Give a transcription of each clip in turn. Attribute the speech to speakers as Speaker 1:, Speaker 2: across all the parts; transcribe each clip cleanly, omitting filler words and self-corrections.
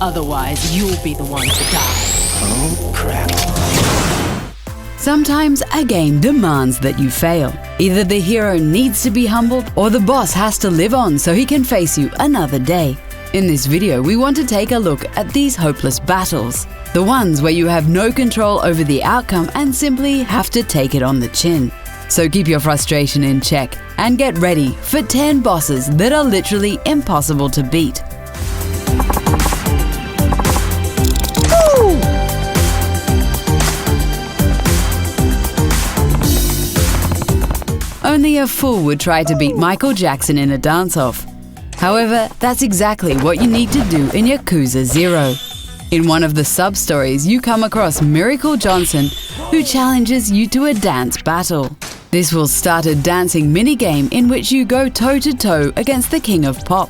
Speaker 1: Otherwise, you'll be the one to die.
Speaker 2: Oh, crap.
Speaker 3: Sometimes a game demands that you fail. Either the hero needs to be humbled or the boss has to live on so he can face you another day. In this video, we want to take a look at these hopeless battles. The ones where you have no control over the outcome and simply have to take it on the chin. So keep your frustration in check and get ready for 10 bosses that are literally impossible to beat. Only a fool would try to beat Michael Jackson in a dance-off. However, that's exactly what you need to do in Yakuza 0. In one of the sub-stories, you come across Miracle Johnson, who challenges you to a dance battle. This will start a dancing minigame in which you go toe-to-toe against the King of Pop.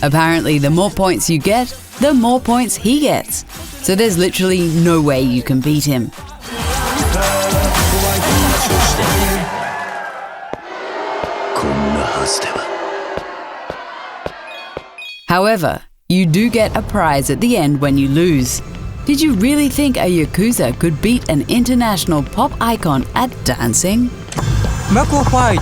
Speaker 3: Apparently, the more points you get, the more points he gets. So there's literally no way you can beat him. However, you do get a prize at the end when you lose. Did you really think a Yakuza could beat an international pop icon at dancing?
Speaker 2: Knuckle fight!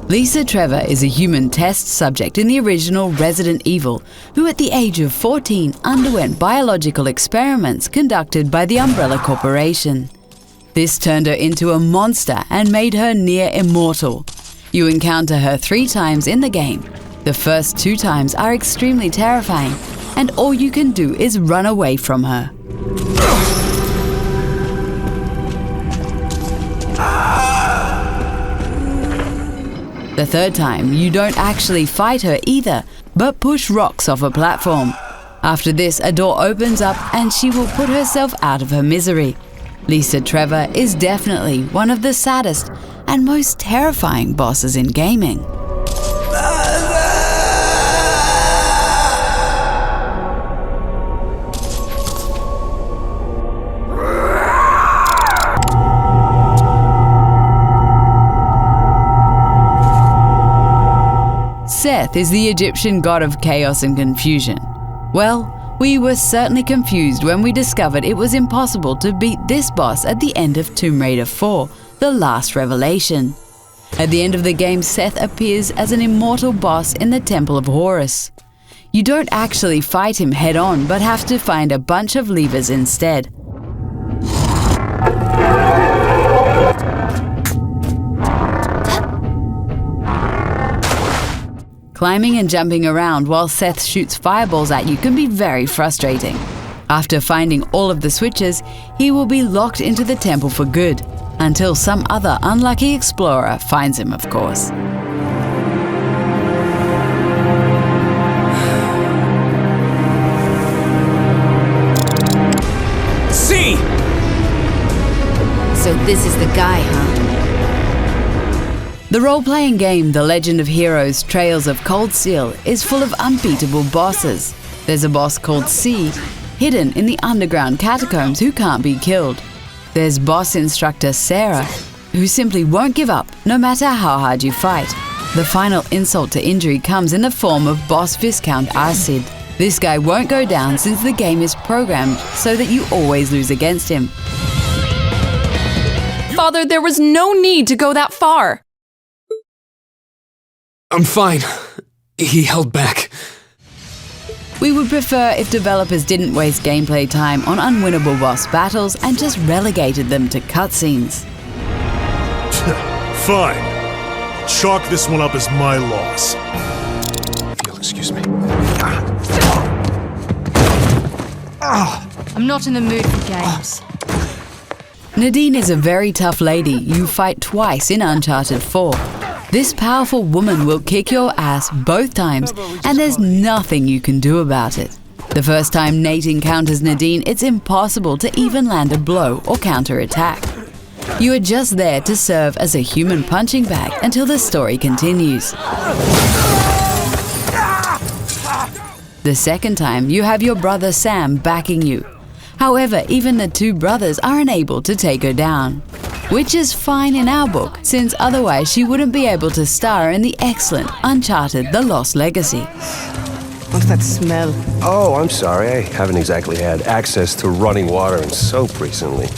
Speaker 3: Lisa Trevor is a human test subject in the original Resident Evil, who at the age of 14 underwent biological experiments conducted by the Umbrella Corporation. This turned her into a monster and made her near immortal. You encounter her 3 times in the game. The first 2 times are extremely terrifying, and all you can do is run away from her. The 3rd time, you don't actually fight her either, but push rocks off a platform. After this, a door opens up and she will put herself out of her misery. Lisa Trevor is definitely one of the saddest and most terrifying bosses in gaming. Seth is the Egyptian god of chaos and confusion. Well, we were certainly confused when we discovered it was impossible to beat this boss at the end of Tomb Raider 4, The Last Revelation. At the end of the game, Seth appears as an immortal boss in the Temple of Horus. You don't actually fight him head-on, but have to find a bunch of levers instead. Climbing and jumping around while Seth shoots fireballs at you can be very frustrating. After finding all of the switches, he will be locked into the temple for good, until some other unlucky explorer finds him, of course.
Speaker 2: See!
Speaker 4: So this is the guy, huh?
Speaker 3: The role-playing game The Legend of Heroes Trails of Cold Steel is full of unbeatable bosses. There's a boss called C, hidden in the underground catacombs who can't be killed. There's boss instructor Sarah, who simply won't give up no matter how hard you fight. The final insult to injury comes in the form of boss Viscount Arcid. This guy won't go down since the game is programmed so that you always lose against him.
Speaker 5: Father, there was no need to go that far.
Speaker 2: I'm fine. He held back.
Speaker 3: We would prefer if developers didn't waste gameplay time on unwinnable boss battles and just relegated them to cutscenes.
Speaker 6: Fine. Chalk this one up as my loss.
Speaker 2: If you'll excuse me.
Speaker 4: I'm not in the mood for games.
Speaker 3: Nadine is a very tough lady you fight twice in Uncharted 4. This powerful woman will kick your ass both times, and there's nothing you can do about it. The first time Nate encounters Nadine, it's impossible to even land a blow or counterattack. You are just there to serve as a human punching bag until the story continues. The second time, you have your brother Sam backing you. However, even the two brothers are unable to take her down. Which is fine in our book, since otherwise she wouldn't be able to star in the excellent Uncharted: The Lost Legacy.
Speaker 7: What's that smell?
Speaker 8: Oh, I'm sorry. I haven't exactly had access to running water and soap recently.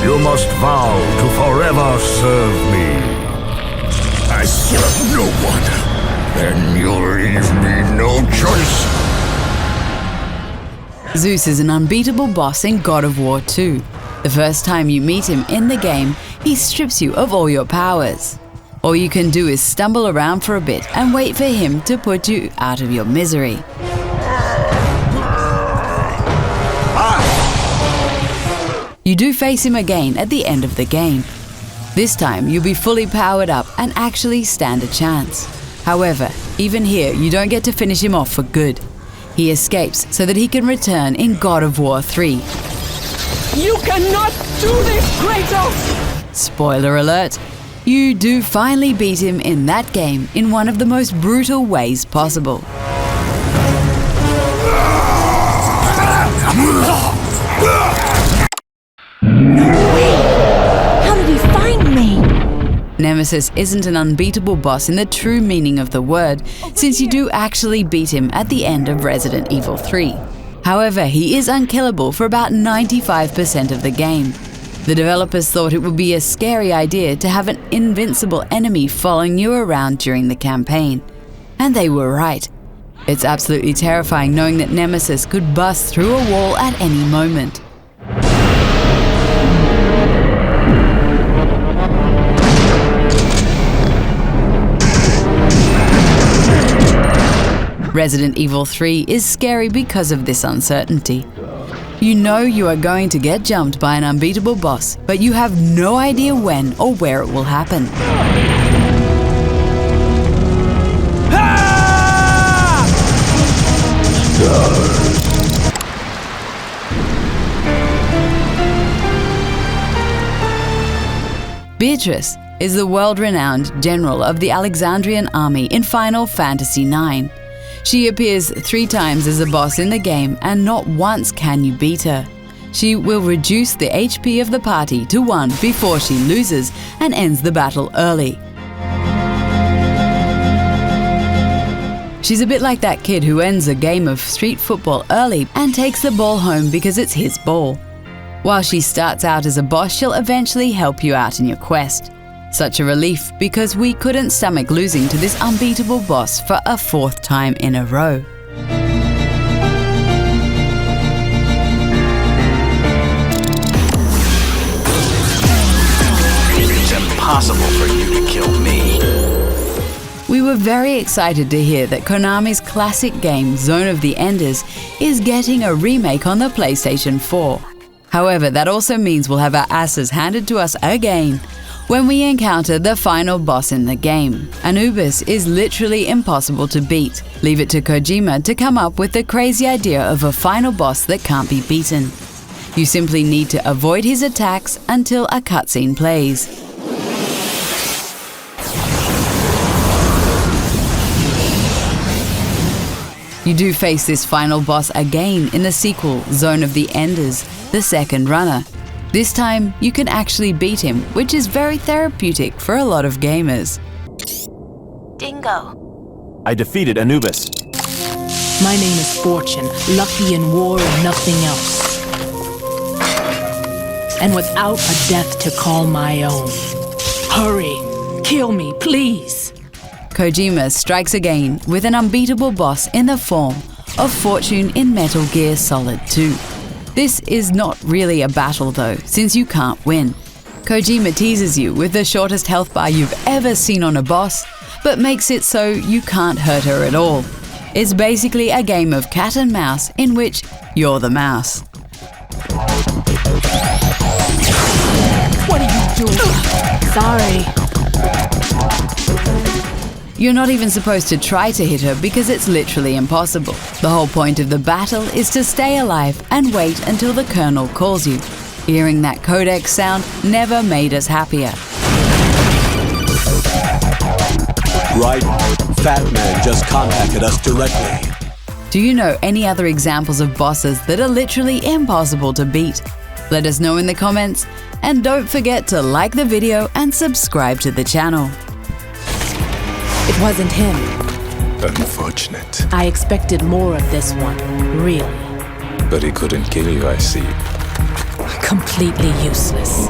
Speaker 9: You must vow to forever serve me. I serve no one. Then you'll leave me no choice.
Speaker 3: Zeus is an unbeatable boss in God of War 2. The first time you meet him in the game, he strips you of all your powers. All you can do is stumble around for a bit and wait for him to put you out of your misery. You do face him again at the end of the game. This time you'll be fully powered up and actually stand a chance. However, even here you don't get to finish him off for good. He escapes so that he can return in God of War 3.
Speaker 1: You cannot do this, Kratos!
Speaker 3: Spoiler alert, you do finally beat him in that game in one of the most brutal ways possible.
Speaker 4: How did he find me?
Speaker 3: Nemesis isn't an unbeatable boss in the true meaning of the word, since you do actually beat him at the end of Resident Evil 3. However, he is unkillable for about 95% of the game. The developers thought it would be a scary idea to have an invincible enemy following you around during the campaign. And they were right. It's absolutely terrifying knowing that Nemesis could bust through a wall at any moment. Resident Evil 3 is scary because of this uncertainty. You know you are going to get jumped by an unbeatable boss, but you have no idea when or where it will happen. Beatrice is the world-renowned general of the Alexandrian army in Final Fantasy IX. She appears 3 times as a boss in the game, and not once can you beat her. She will reduce the HP of the party to 1 before she loses and ends the battle early. She's a bit like that kid who ends a game of street football early and takes the ball home because it's his ball. While she starts out as a boss, she'll eventually help you out in your quest. Such a relief because we couldn't stomach losing to this unbeatable boss for a 4th time in a row.
Speaker 10: It's impossible for you to kill me.
Speaker 3: We were very excited to hear that Konami's classic game Zone of the Enders is getting a remake on the PlayStation 4. However, that also means we'll have our asses handed to us again when we encounter the final boss in the game. Anubis is literally impossible to beat. Leave it to Kojima to come up with the crazy idea of a final boss that can't be beaten. You simply need to avoid his attacks until a cutscene plays. You do face this final boss again in the sequel, Zone of the Enders, the second runner. This time, you can actually beat him, which is very therapeutic for a lot of gamers.
Speaker 4: Dingo.
Speaker 10: I defeated Anubis.
Speaker 1: My name is Fortune, lucky in war and nothing else. And without a death to call my own. Hurry, kill me, please.
Speaker 3: Kojima strikes again with an unbeatable boss in the form of Fortune in Metal Gear Solid 2. This is not really a battle though, since you can't win. Kojima teases you with the shortest health bar you've ever seen on a boss, but makes it so you can't hurt her at all. It's basically a game of cat and mouse in which you're the mouse.
Speaker 1: What are you doing?
Speaker 4: Sorry.
Speaker 3: You're not even supposed to try to hit her because it's literally impossible. The whole point of the battle is to stay alive and wait until the colonel calls you. Hearing that codex sound never made us happier.
Speaker 11: Right. Fat Man just contacted us directly.
Speaker 3: Do you know any other examples of bosses that are literally impossible to beat? Let us know in the comments, and don't forget to like the video and subscribe to the channel.
Speaker 1: It wasn't him.
Speaker 12: Unfortunate.
Speaker 1: I expected more of this one, really.
Speaker 12: But he couldn't kill you, I see.
Speaker 1: Completely useless.